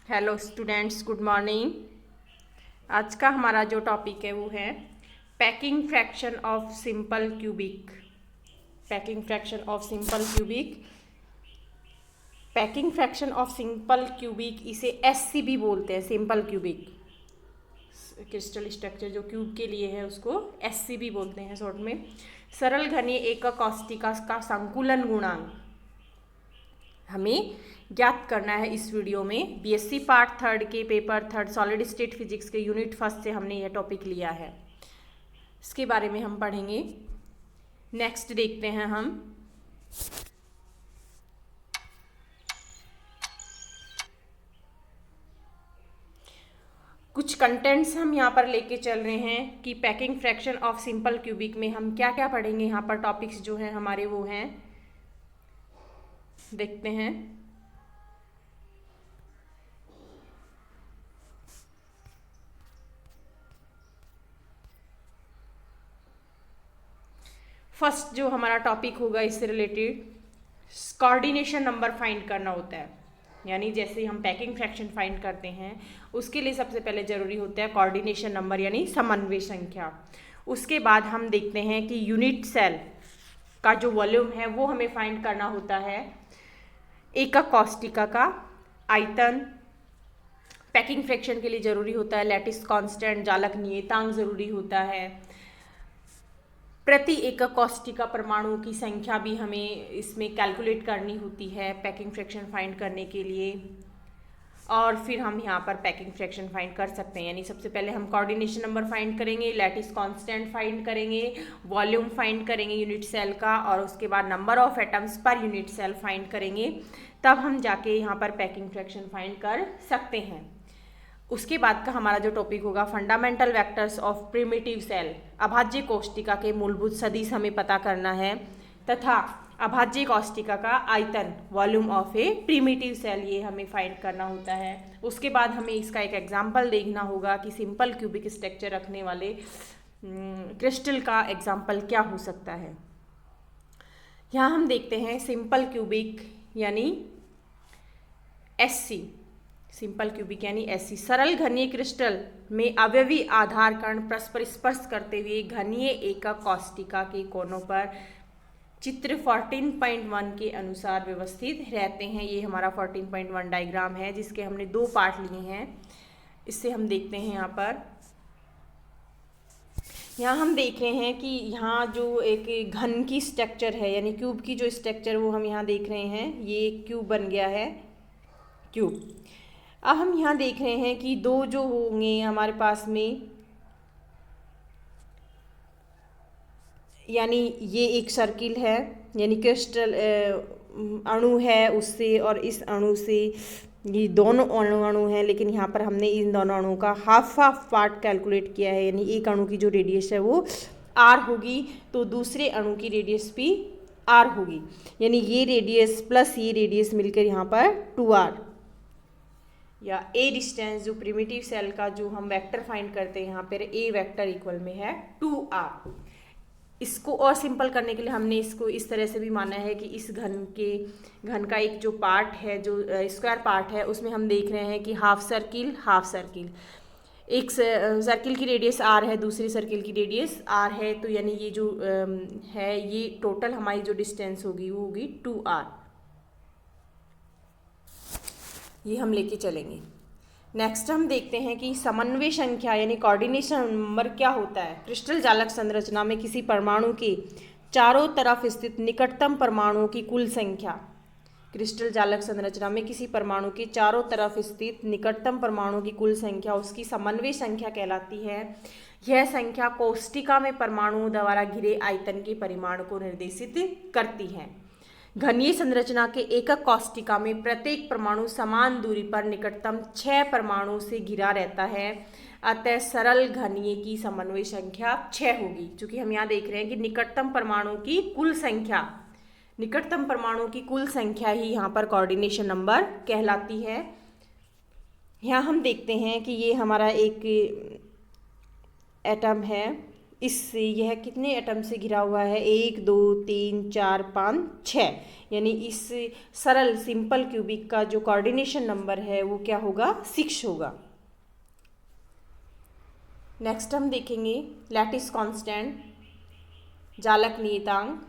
Hello students, good morning. आज का हमारा जो टॉपिक है वो है packing fraction of simple cubic. Packing fraction of simple cubic. Packing fraction of simple cubic इसे एससीबी बोलते हैं। सिंपल क्यूबिक क्रिस्टल स्ट्रक्चर जो क्यूब के लिए है उसको एससीबी बोलते हैं शॉर्ट में। सरल घनीय एकक कोष्टिका का संकुलन गुणांक हमें ज्ञात करना है। इस वीडियो में बीएससी पार्ट थर्ड के paper third solid state physics के यूनिट फर्स्ट से हमने यह टॉपिक लिया है। इसके बारे में हम पढ़ेंगे। नेक्स्ट देखते हैं हम कुछ कंटेंट्स हम यहाँ पर लेके चल रहे हैं कि packing fraction of simple cubic में हम क्या क्या पढ़ेंगे। यहाँ पर टॉपिक्स जो हैं हमारे वो हैं, देखते हैं। फर्स्ट जो हमारा टॉपिक होगा इससे रिलेटेड कोऑर्डिनेशन नंबर फाइंड करना होता है। यानी जैसे हम पैकिंग फ्रैक्शन फाइंड करते हैं उसके लिए सबसे पहले ज़रूरी होता है कोऑर्डिनेशन नंबर यानी समन्वय संख्या। उसके बाद हम देखते हैं कि यूनिट सेल का जो वॉल्यूम है वो हमें फाइंड करना होता है। एकक कोष्टिका का आयतन पैकिंग फ्रैक्शन के लिए ज़रूरी होता है। लैटिस कांस्टेंट जालक नियतांक ज़रूरी होता है। प्रति एकक कोष्टिका परमाणुओं की संख्या भी हमें इसमें कैलकुलेट करनी होती है पैकिंग फ्रैक्शन फाइंड करने के लिए। और फिर हम यहाँ पर पैकिंग फ्रैक्शन फाइंड कर सकते हैं। यानी सबसे पहले हम कोऑर्डिनेशन नंबर फाइंड करेंगे, लैटिस कांस्टेंट फाइंड करेंगे, वॉल्यूम फाइंड करेंगे यूनिट सेल का, और उसके बाद number of atoms per unit cell find करेंगे। तब हम जाके यहाँ पर पैकिंग फ्रैक्शन फाइंड कर सकते हैं। उसके बाद का हमारा जो टॉपिक होगा fundamental vectors of primitive cell. अभाज्य कोष्टिका के मूलभूत सदिश हमें पता करना है तथा अभाज्य कोष्टिका का आयतन volume of a primitive cell ये हमें फाइंड करना होता है। उसके बाद हमें इसका एक एग्जाम्पल देखना होगा कि सिंपल क्यूबिक स्ट्रक्चर रखने वाले क्रिस्टल का एग्जाम्पल क्या हो सकता है। यहाँ हम देखते हैं सिंपल क्यूबिक यानी एससी। सिंपल क्यूबिक यानी एससी सरल घनीय क्रिस्टल में अवयवी आधार कण परस्पर स्पर्श करते हुए घनीय एकक कोष्टिका के कोनों पर चित्र 14.1 के अनुसार व्यवस्थित रहते हैं। ये हमारा 14.1 डायग्राम है जिसके हमने दो पार्ट लिए हैं। इससे हम देखते हैं यहाँ हम देख रहे हैं कि यहाँ जो एक घन की स्ट्रक्चर है यानी क्यूब की जो स्ट्रक्चर वो हम यहाँ देख रहे हैं। ये क्यूब बन गया है क्यूब। अब हम यहाँ देख रहे हैं कि दो जो होंगे हमारे पास में, यानी ये एक सर्किल है यानी क्रिस्टल अणु है उससे, और इस अणु से ये दोनों अणु हैं। लेकिन यहाँ पर हमने इन दोनों अणुओं का हाफ पार्ट कैलकुलेट किया है। यानी एक अणु की जो रेडियस है वो आर होगी तो दूसरे अणु की रेडियस भी आर होगी। यानी ये रेडियस प्लस ये रेडियस मिलकर यहाँ पर 2r या ए डिस्टेंस जो प्रिमिटिव सेल का जो हम वेक्टर फाइंड करते हैं यहाँ पर ए वेक्टर इक्वल में है 2r। इसको और सिंपल करने के लिए हमने इसको इस तरह से भी माना है कि इस घन का एक जो पार्ट है जो स्क्वायर पार्ट है उसमें हम देख रहे हैं कि हाफ सर्किल एक सर्किल की रेडियस आर है, दूसरी सर्किल की रेडियस आर है। तो यानी ये जो है ये टोटल हमारी जो डिस्टेंस होगी वो होगी 2r। ये हम लेके चलेंगे। नेक्स्ट हम देखते हैं कि समन्वय संख्या यानी कोऑर्डिनेशन नंबर क्या होता है। क्रिस्टल जालक संरचना में किसी परमाणु के चारों तरफ स्थित निकटतम परमाणुओं की कुल संख्या। क्रिस्टल जालक संरचना में किसी परमाणु के चारों तरफ स्थित निकटतम परमाणु की कुल संख्या उसकी समन्वय संख्या कहलाती है। यह संख्या कोष्टिका में परमाणुओं द्वारा घिरे आयतन के परिमाण को निर्देशित करती है। घनीय संरचना के एकक कोष्टिका में प्रत्येक परमाणु समान दूरी पर निकटतम 6 परमाणु से घिरा रहता है। अतः सरल घनीय की समन्वय संख्या 6 होगी। चूंकि हम यहाँ देख रहे हैं कि निकटतम परमाणु की कुल संख्या ही यहाँ पर कोऑर्डिनेशन नंबर कहलाती है। यहाँ हम देखते हैं कि ये हमारा एक एटम है, यह कितने एटम से घिरा हुआ है, 1 2 3 4 5 6, यानी इस सरल सिंपल क्यूबिक का जो कोऑर्डिनेशन नंबर है वो क्या होगा, 6 होगा। नेक्स्ट हम देखेंगे लैटिस कांस्टेंट, जालक नियतांक।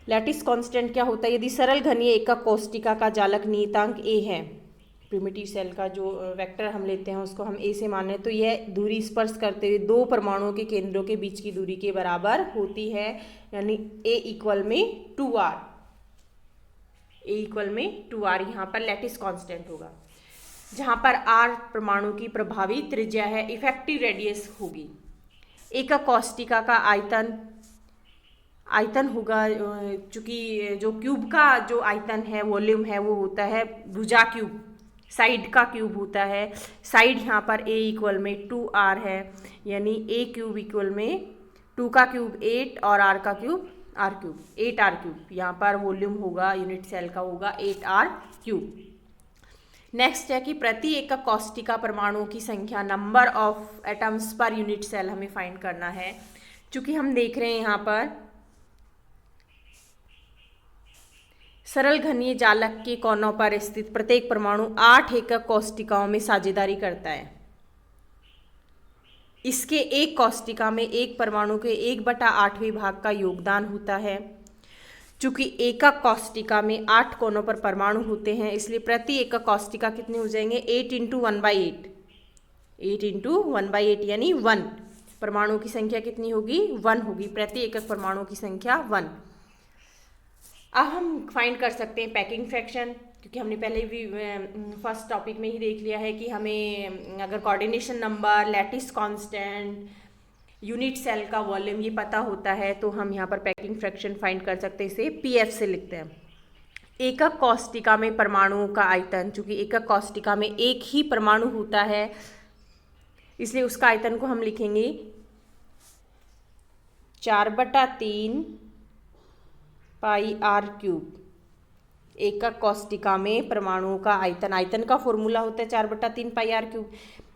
लैटिस कांस्टेंट क्या होता है, यदि सरल घनीय एकक कोष्टिका का जालक नियतांक a है, प्रिमिटिव सेल का जो वेक्टर हम लेते हैं उसको हम a से माने, तो यह दूरी स्पर्श करते हुए दो परमाणुओं के केंद्रों के बीच की दूरी के बराबर होती है, यानी a इक्वल में 2r, a इक्वल में 2r यहाँ पर लैटिस कांस्टेंट होगा, जहाँ पर r परमाणु की प्रभावी त्रिज्या है, इफेक्टिव रेडियस होगी। एकक कोष्टिका का आयतन होगा, चूंकि जो क्यूब का जो आयतन है, वॉल्यूम है, वो होता है भुजा क्यूब, साइड का क्यूब होता है। साइड यहाँ पर a इक्वल में 2r है, यानी a क्यूब इक्वल में 2 का क्यूब 8 और r का cube r cube 8r cube. यहाँ पर वॉल्यूम होगा यूनिट सेल का होगा 8r क्यूब। नेक्स्ट है कि प्रति एकक कोष्टिका परमाणुओं की संख्या, number of atoms per unit cell हमें फाइंड करना है। चूंकि हम देख रहे हैं यहाँ पर सरल घनीय जालक के कोनों पर स्थित प्रत्येक परमाणु 8 एकक कोष्टिकाओं में साझेदारी करता है। इसके एक कोष्टिका में एक परमाणु के 1/8वें भाग का योगदान होता है। चूंकि एकक कोष्टिका में 8 कोनों पर परमाणु होते हैं, इसलिए प्रति एकक कोष्टिका कितने हो जाएंगे, 8 × 1/8, 8 × 1/8 यानी 1। परमाणु की संख्या कितनी होगी, 1 होगी, प्रति एकक परमाणु की संख्या 1। अब हम फाइंड कर सकते हैं पैकिंग फ्रैक्शन, क्योंकि हमने पहले भी फर्स्ट टॉपिक में ही देख लिया है कि हमें अगर coordination number, lattice constant, unit cell का वॉल्यूम ये पता होता है तो हम यहाँ पर पैकिंग फ्रैक्शन फाइंड कर सकते हैं। इसे पीएफ से लिखते हैं। एकक कोष्टिका में परमाणुओं का आयतन, चूंकि एकक कोष्टिका में एक ही परमाणु होता है इसलिए उसका आयतन को हम लिखेंगे 4/3 πr³। एकक कोष्टिका में परमाणुओं का आयतन का फॉर्मूला होता है 4/3 πr³।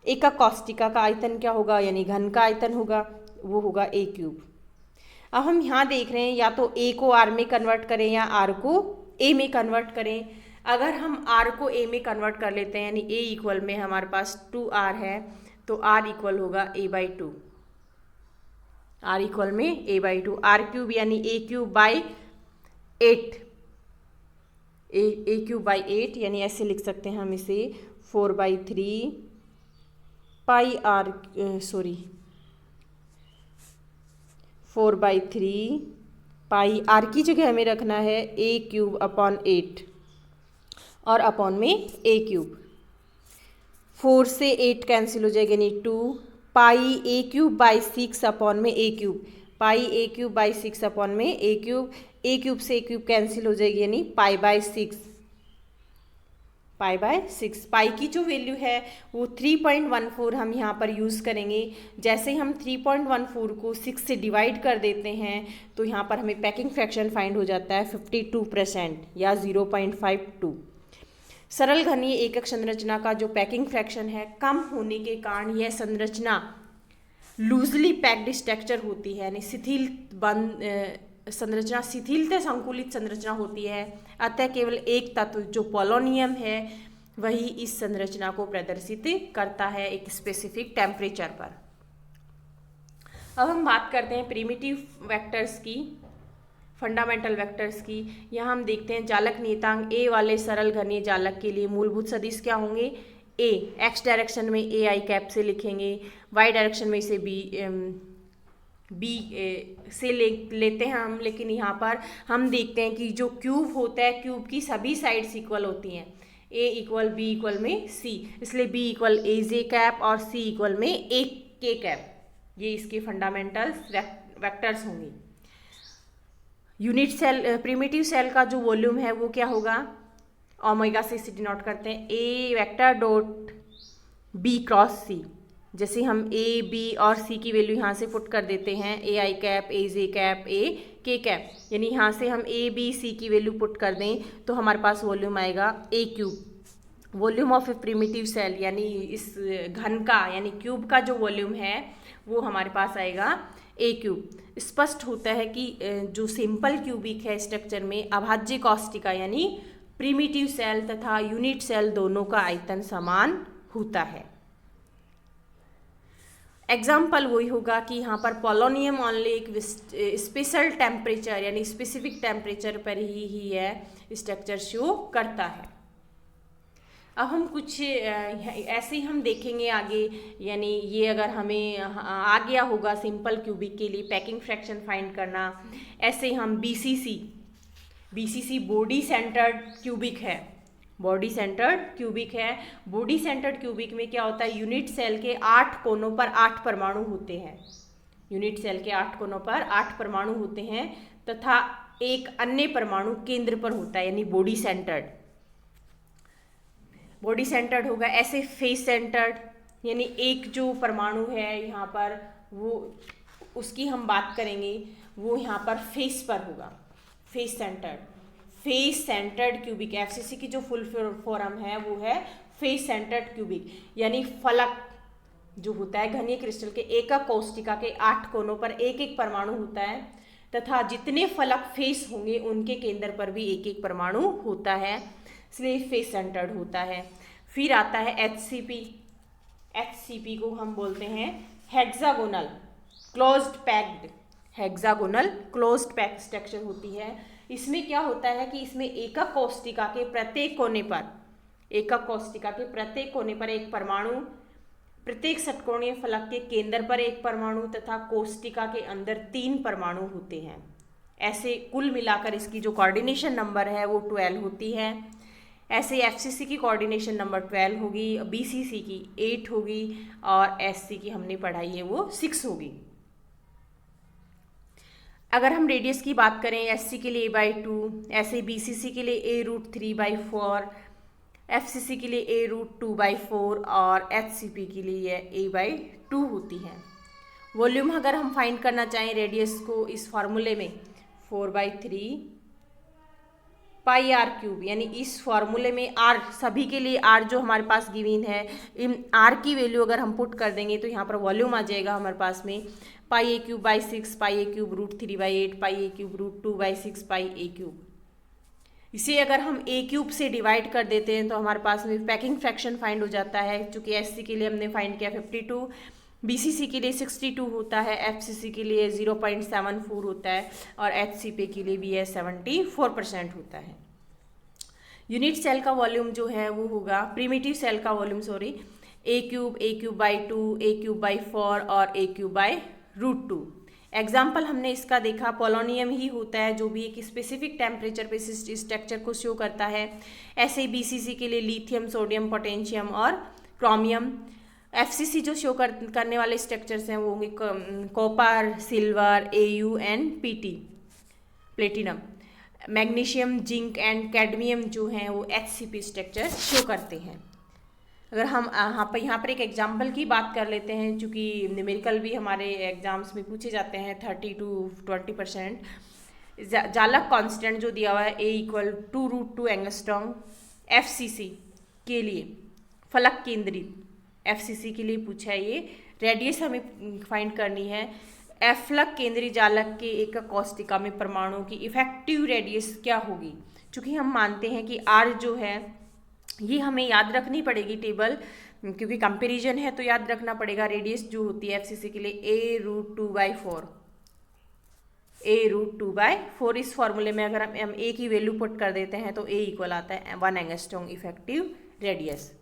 एकक कोष्टिका का आयतन क्या होगा, यानी घन का आयतन होगा, वो होगा a³। अब हम यहाँ देख रहे हैं या तो a को r में कन्वर्ट करें या r को a में कन्वर्ट करें। अगर हम r को a में कन्वर्ट कर लेते हैं, यानी a इक्वल में हमारे पास 2r है, तो r इक्वल होगा a/2, r इक्वल में a/2, r³ यानी a³/8, a³/8 यानी ऐसे लिख सकते हैं हम इसे 4/3 πr की जगह हमें रखना है a³/8 और अपॉन में a³। 4 से 8 कैंसिल हो जाएगा, यानी 2 πa³/6 अपॉन में a³, πa³/6 अपॉन में a³, a³ से a³ कैंसिल हो जाएगी, यानी π/6, π/6। पाई की जो वैल्यू है वो 3.14 हम यहाँ पर यूज़ करेंगे। जैसे ही हम 3.14 को 6 से डिवाइड कर देते हैं तो यहाँ पर हमें पैकिंग फ्रैक्शन फाइंड हो जाता है 52% या 0.52। सरल घनीय एकक संरचना का जो पैकिंग फ्रैक्शन है कम होने के कारण यह संरचना लूजली पैक्ड स्ट्रक्चर होती है, यानी शिथिल संरचना, शिथिलता संकुलित संरचना होती है। अतः केवल एक तत्व जो पोलोनियम है वही इस संरचना को प्रदर्शित करता है एक स्पेसिफिक टेम्परेचर पर। अब हम बात करते हैं प्रिमिटिव वेक्टर्स की, फंडामेंटल वेक्टर्स की। यहाँ हम देखते हैं जालक नियतांक a वाले सरल घनीय जालक के लिए मूलभूत सदिश क्या होंगे, a x डायरेक्शन में ai कैप से लिखेंगे, y डायरेक्शन में इसे बी से लेते हैं हम। लेकिन यहाँ पर हम देखते हैं कि जो क्यूब होता है, क्यूब की सभी साइड्स इक्वल होती हैं, a इक्वल b इक्वल में c, इसलिए b इक्वल aj कैप और c इक्वल में a k कैप। ये इसके फंडामेंटल वेक्टर्स होंगे। यूनिट सेल, प्रिमिटिव सेल का जो वॉल्यूम है वो क्या होगा, ओमेगा से डिनोट करते हैं a vector dot b cross c। जैसे हम a b और c की वैल्यू यहाँ से पुट कर देते हैं, ai cap, aj cap, a k cap, यानी यहाँ से हम a b c की वैल्यू पुट कर दें तो हमारे पास वॉल्यूम आएगा a³ volume of a primitive cell, यानी इस घन का यानी क्यूब का जो वॉल्यूम है वो हमारे पास आएगा ए क्यूब। स्पष्ट होता है कि जो सिंपल क्यूबिक है स्ट्रक्चर में अभाज्य कोष्टिका यानी प्रिमिटिव सेल तथा यूनिट सेल दोनों का आयतन समान होता है। एग्जाम्पल वही होगा कि यहाँ पर पोलोनियम ओनली एक स्पेशल टेम्परेचर यानी स्पेसिफिक टेम्परेचर पर ही है स्ट्रक्चर शो करता है। अब हम कुछ ऐसे ही हम देखेंगे आगे, यानी ये अगर हमें आ गया होगा सिंपल क्यूबिक के लिए पैकिंग फ्रैक्शन फाइंड करना, ऐसे ही हम बीसीसी बॉडी सेंटर्ड क्यूबिक है। बॉडी सेंटर्ड क्यूबिक है। बॉडी सेंटर्ड क्यूबिक में क्या होता है, यूनिट सेल के 8 कोनों पर 8 परमाणु होते हैं। यूनिट सेल के 8 कोनों पर 8 परमाणु होते हैं तथा एक अन्य परमाणु केंद्र पर होता है, यानी बॉडी सेंटर्ड होगा। ऐसे फेस सेंटर्ड, यानी एक जो परमाणु है यहाँ पर वो उसकी हम बात करेंगे, वो यहाँ पर फेस पर होगा। फेस सेंटर्ड क्यूबिक, एफसीसी की जो फुल फॉर्म है वो है फेस सेंटर्ड क्यूबिक, यानी फलक जो होता है घनीय क्रिस्टल के एकक कोष्टिका के 8 कोनों पर एक एक परमाणु होता है तथा जितने फलक फेस होंगे उनके केंद्र पर भी एक एक परमाणु होता है, इसलिए फेस सेंटर्ड होता है। फिर आता है एचसीपी को हम बोलते हैं हेक्सागोनल क्लोज्ड पैक्ड स्ट्रक्चर होती है। इसमें क्या होता है कि इसमें एकक कोष्टिका के प्रत्येक कोने पर एक परमाणु, प्रत्येक षटकोणीय फलक के केंद्र पर एक परमाणु तथा कोष्टिका के अंदर 3 परमाणु होते हैं। ऐसे कुल मिलाकर इसकी जो कोऑर्डिनेशन नंबर है वो 12 होती है। ऐसे एफसीसी की कोऑर्डिनेशन नंबर 12 होगी, बीसीसी की 8 होगी और एससी की हमने पढ़ाई है वो 6 होगी। अगर हम रेडियस की बात करें, एससी के लिए a/2, ऐसे बीसीसी के लिए a√3/4, एफसीसी के लिए a√2/4 और एचसीपी के लिए a/2 होती है। वॉल्यूम अगर हम फाइंड करना चाहें रेडियस को इस फॉर्मूले में 4/3 पाई आर क्यूब, यानी इस फॉर्मूले में आर सभी के लिए आर जो हमारे पास गिवन है, इन आर की वैल्यू अगर हम पुट कर देंगे तो यहाँ पर वॉल्यूम आ जाएगा हमारे पास में πa³/6 πa³√3/8 πa³√2/6 πa³। इसे अगर हम a³ से डिवाइड कर देते हैं तो हमारे पास में पैकिंग फ्रैक्शन फाइंड हो जाता है। चूँकि एससी के लिए हमने फाइंड किया 52, बीसीसी के लिए 62 होता है, एफसीसी के लिए 0.74 होता है और एचसीपी के लिए भी 74% होता है। यूनिट सेल का वॉल्यूम जो है वो होगा, प्रिमिटिव सेल का वॉल्यूम a³/2 a³/4 और a³/√2। एग्जाम्पल हमने इसका देखा, पोलोनियम ही होता है जो भी एक स्पेसिफिक टेम्परेचर पे स्ट्रक्चर को शो करता है। ऐसे ही बीसीसी के लिए लिथियम, सोडियम, पोटेशियम और क्रोमियम। एफसीसी जो शो करने वाले स्ट्रक्चर्स हैं वो होंगे copper, silver, AU and PT, platinum. Magnesium, zinc and cadmium जो हैं वो एचसीपी स्ट्रक्चर शो करते हैं। अगर हम यहाँ पर एक एग्जाम्पल की बात कर लेते हैं, चूँकि न्यूमेरिकल भी हमारे एग्जाम्स में पूछे जाते हैं 30 to 20%। जालक कांस्टेंट जो दिया हुआ है A=2√2 एंगस्ट्रॉम एफसीसी के लिए फलक केंद्रित, एफसीसी के लिए पूछा है ये। रेडियस हमें फाइंड करनी है। फलक केंद्रीय जालक के एकक कोष्टिका में परमाणु की इफेक्टिव रेडियस क्या होगी। चूँकि हम मानते हैं कि आर जो है ये हमें याद रखनी पड़ेगी टेबल, क्योंकि कंपैरिजन है तो याद रखना पड़ेगा। रेडियस जो होती है एफसीसी के लिए a√2/4 इस फॉर्मूले में अगर हम ए की वैल्यू पुट कर देते हैं तो ए इक्वल आता है 1 angstrom effective radius.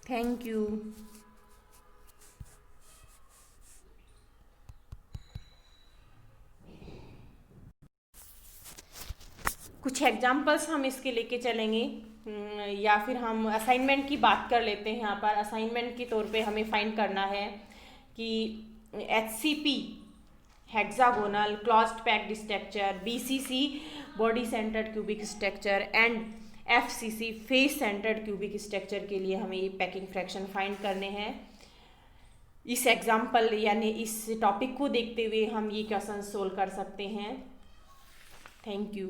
Thank you. कुछ एग्जाम्पल्स हम इसके लेके चलेंगे या फिर हम असाइनमेंट की बात कर लेते हैं। यहाँ पर असाइनमेंट के तौर पे हमें फाइंड करना है कि HCP hexagonal closed packed structure, BCC body centred cubic structure and FCC face centred cubic structure के लिए हमें ये पैकिंग फ्रैक्शन फाइंड करने हैं। इस एग्जाम्पल यानी इस टॉपिक को देखते हुए हम ये क्वेश्चन सोल्व कर सकते हैं। Thank you.